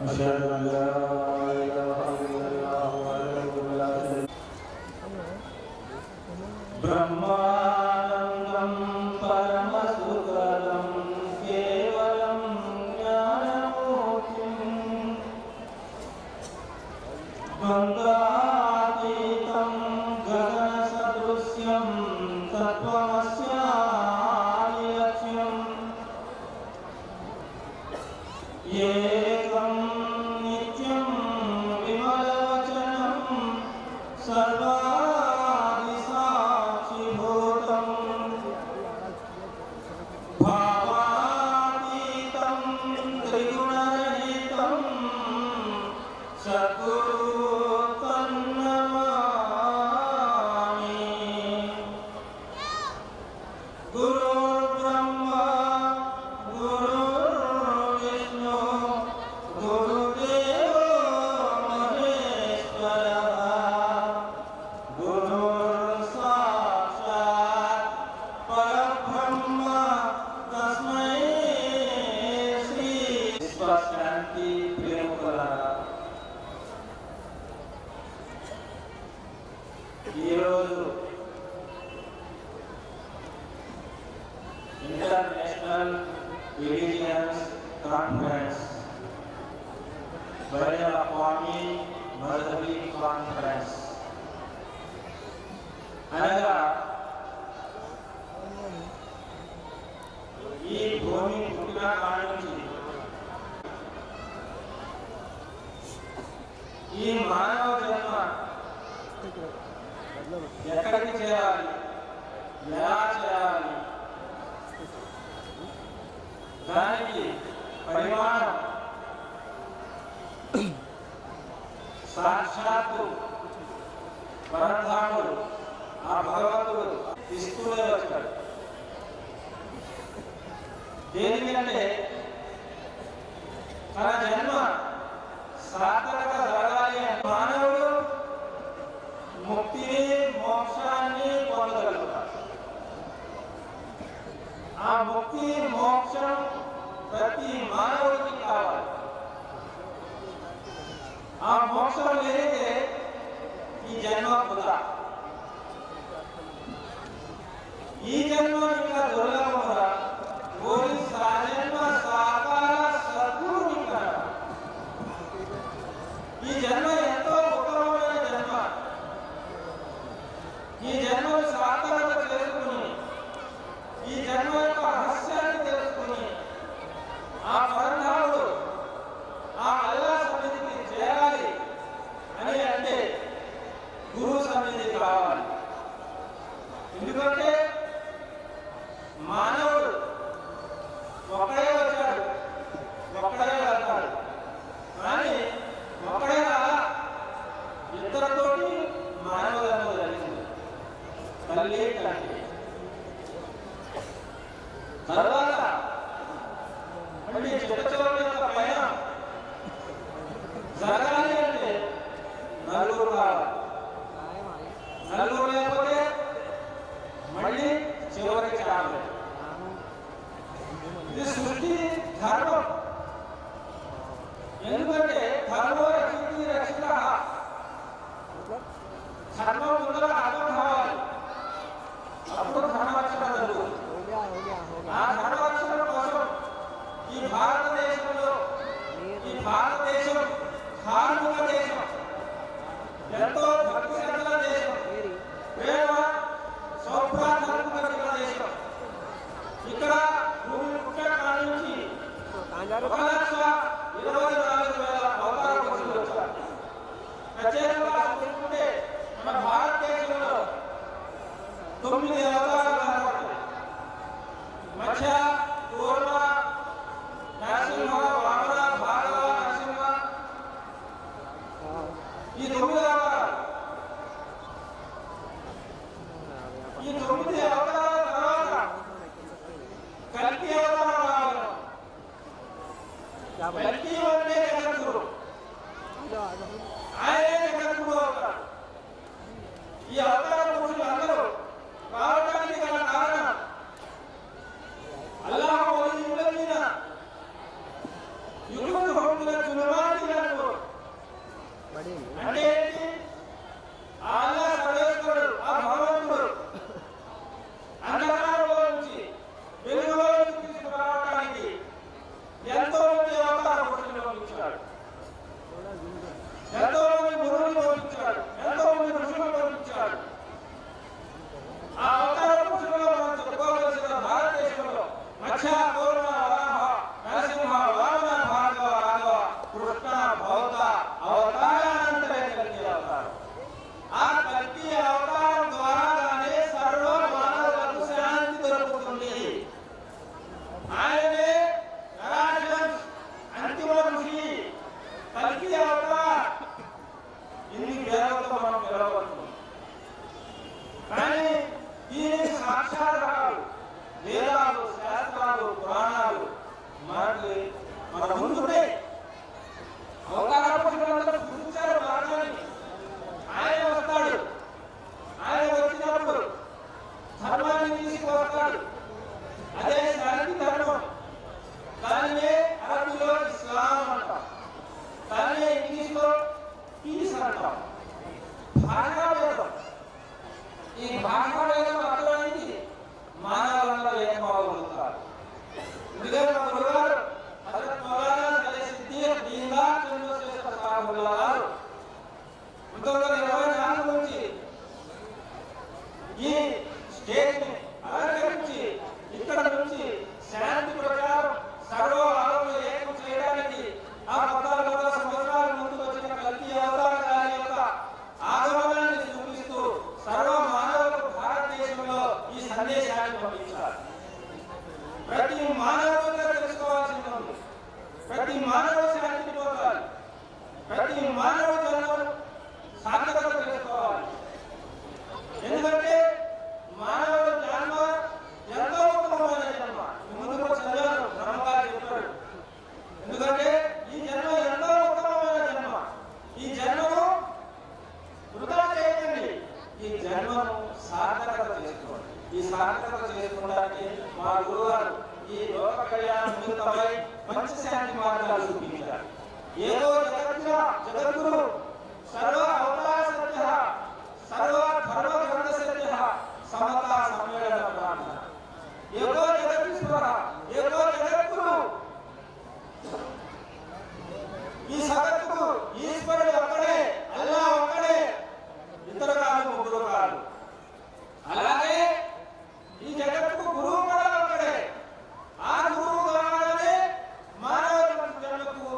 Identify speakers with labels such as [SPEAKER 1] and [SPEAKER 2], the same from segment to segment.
[SPEAKER 1] أشهد أن لا إله إلا الله وحده لا شريك له ब्रह्मानंदं परमसुखदं केवलं ज्ञानमूर्तिं द्वन्द्वातीतं गगनसदृश्यं तत्त्वमस्यादिलक्ष्यं एकं नित्यं विमलवचनं सर्वा भावातीतं त्रिगुणरहितं सद्गुरुं नमामि। गुरुर्ब्रह्मा गुरुर्विष्णु गुरुदेवो महेश्वरः गुरुर्साक्षात् परब्रह्म तस्मै श्री शांति प्रेम कला इंटरनेशनल रिलीजियस कॉन्फ्रेंस बैनुल अक़वामी मज़हबी कॉन्फ्रेंस అనగా ఈ భూమి పుట్టిన కాడి నుంచి ఈ మానవ జన్మ ఎక్కడికి చేరాలి, ఎలా చేయాలి, దానికి పరిమాణం సాక్షాత్తు పరధాముడు ఆ భగవంతుడు ఇస్తూనే వచ్చాడు. దేనికంటే తన జన్మ సార్థక జరగాలి అని మానవుడు ముక్తిని మోక్షాన్ని పొందగలుగుతాడు. ఆ ముక్తి మోక్షం ప్రతి మానవుడికి కావాలి. ఆ మోక్షం లేనిదే ఈ జన్మ వృధా. ఈ జన్మ ఇంకా దుర్లభమురా ఓరి సాజన్మ సాకార సద్గురు. ఈ జన్మ ఎంతో ఉత్తమమైన జన్మ. ఈ జన్మ సార్థకత చేసుకుని ఈ జన్మ యొక్క రహస్యాన్ని తెలుసుకుని ఆ పరధాముడు ఆ అల్లా సన్నిధికి చేరాలి అని అంటే గురువు సన్నిధికి రావాలి. ఎందుకంటే మానవుడు ఒక్కడే వచ్చాడు, ఒక్కడే వెళ్తాడు. కానీ ఒక్కడే ఇద్దరితోటి మానవ జన్మ జరిగింది, తల్లి తండ్రి. తర్వాత మళ్ళీ చిట్టచివరి యొక్క పైన జరగాలి అంటే నలుగురు కావాలి. నలుగురు లేకపోతే మళ్ళీ చివరికి రావాలి. ఇది సృష్టి ధర్మం. ఎందుకంటే ధర్మో రక్షించి రక్షిత. ధర్మం ముందర అర్థం కావాలి, అప్పుడు ధర్మరక్షణ జరుగుతుంది. ఆ ధర్మరక్షణ కోసం ఈ భారతదేశంలో ఈ భారతదేశం ధార్మిక దేశం, ఎంతో భక్తి శ్రద్ధల దేశం, ప్రేమ సౌభ్రాత్మక దేశం. ఇక్కడ భూమి పుట్టిన కాడి నుంచి 1,24,000 అవతార పురుషులు వచ్చారు. ప్రత్యేకంగా చూసుకుంటే మన భారతదేశంలో 9 అవతారాలు కనపడతాయి. మధ్య పూర్ణ నరసింహ వామన భార్గవ నరసింహ ఈ 9 అవతారాలు. ఈ 9 అవతారాల తర్వాత కల్కి అవతారం రావాలి. కల్కి అంటే జగద్గురు, ఆయనే జగద్గురు అవుతాడు. ఈ అవతార పురుషులు అందరూ రావడానికి గల కారణం అల్లాహ్ యుగ యుగ పొందుతారు. ఎందుకంటే మా గురుగారు హజరత్ మౌలానా సిద్దిక్ దీన్దార్ చంద్రశేఖర్ సాహెబుల్లా గారు 1924 నుంచి ఈ స్టేజ్ని అలంకరించి ఇక్కడ నుంచి శాంతి ప్రచారం సర్వ ఆరోగ్య ఏకం చేయడానికి ఆ 14 సంవత్సరాల ముందు వచ్చిన కల్కి అవతార గారి యొక్క ఆగమనాన్ని చూపిస్తూ సర్వ మానవులకు భారతదేశంలో ఈ సందేశాన్ని పంపించారు. ప్రతి మానవుడిగా తెలుసుకోవాల్సింది ఉంది. ప్రతి మానవుడు శాంతిని పొందాలి. ప్రతి మానవుడు జన్మను సార్థకత తెలుసుకోవాలి. ఎందుకంటే మానవుడు జన్మ ఎంతో ఉత్తమమైన జన్మ. ముందుకు చదివాను బ్రహ్మగారు చెప్పాడు. ఎందుకంటే ఈ జన్మ ఎంతో ఉత్తమమైన జన్మ. ఈ జన్మను వృధా చేయకండి. ఈ జన్మను సార్థకత చేసుకోండి. ఈ సార్థకత చేసుకోవడానికి మా గురువుగారు ఈ లోక కళ్యాణ నిమిత్తమై మంచి శాంతి మార్గాలు చూపించారు. ఏదో జగద్గురు సర్వ అవతార సత్య సర్వ ధర్మ గ్రంథ సత్య సమతా సమ్మేళన ప్రార్థన ఏదో జగదీశ్వర ఏదో జగద్గురు. ఈ జగత్తుకు ఈశ్వరుడు ఒక్కడే, అల్లా ఒక్కడే, ఇద్దరు కాదు ముగ్గురు కాదు. అలాగే ఈ జగత్తుకు గురువు కూడా ఒక్కడే. ఆ గురువు ద్వారానే మానవ జన్మకు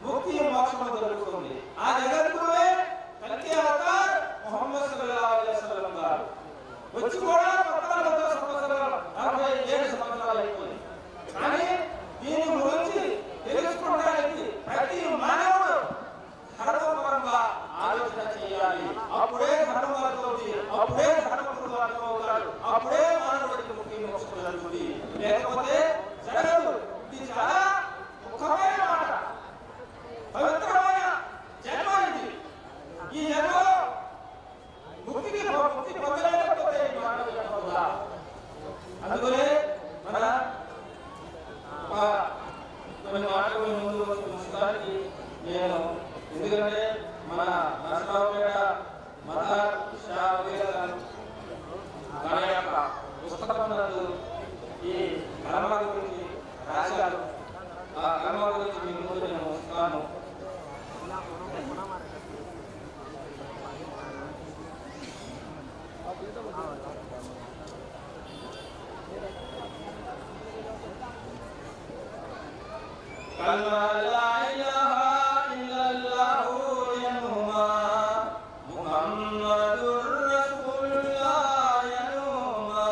[SPEAKER 1] ముక్తి మోక్షము దొరుకుతుంది. ఆ జగద్గురువే కల్కి అవతార్ ముహమ్మద్ సల్లల్లాహు అలైహి వసల్లం గారు. వచ్చి కూడా 14 సంవత్సరాలు 47 సంవత్సరాలు అయిపోయింది. కానీ దీని గురించి తెలుసుకోవడానికి ప్రతి మానవుడు ధర్మపరంగా ఆలోచన చేయాలి. అప్పుడే ధర్మవర్తవుడి, అప్పుడే ధర్మగురువు అర్థమవుతాడు. అప్పుడే మానవుడికి ముక్తి మోక్షం జరుగుతుంది. లేకపోతే జరగదు. ఇది చాలా ముఖ్యమైన మాట. పవిత్రమైన జన్మ ఇది. ఈ జన్మలో ముక్తి పొందలేకపోతే మానవ జన్మ వృధా. అందుకనే మన కొన్ని మాటలు ముందు ఉంచడానికి నేను, ఎందుకంటే మన నరసరావుపేట మదర్ షా గారు మన యొక్క పుస్తకం ఈ కర్మ గురించి రాశారు. ఆ కర్మ గురించి మీ ముందు నేను వస్తాను. కల్మా లా ఇలాహా ఇల్లల్లాహు యనుమా ముహమ్మదుర్ రసూలుల్లాహ్ యనుమా.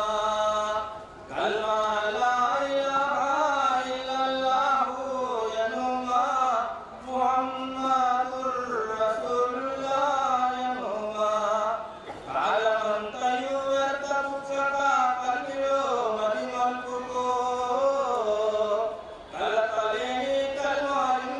[SPEAKER 1] కల్మా లా ఇలాహా ఇల్లల్లాహు యనుమా ముహమ్మదుర్ రసూలుల్లాహ్ యనుమా. కాలమంతయు వ్యర్థ పుచ్చక కల్మిలో మది మల్పుకో కలతలేని కల్మాని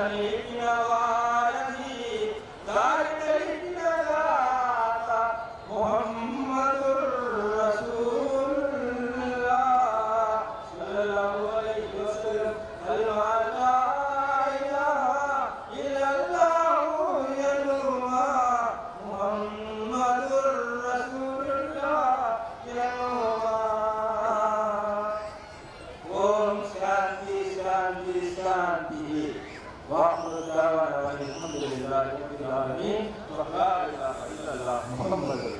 [SPEAKER 1] سنيتنا وعلي ذلك الجزاء محمد رسول الله صلى الله عليه وسلم لا إله إلا الله يلوى محمد رسول الله يلوى ओम शांति शांति शांति वाखिर दावाना अनिल हम्दुलिल्लाहि रब्बिल आलमीन व ला इलाहा इल्लल्लाह मुहम्मदुर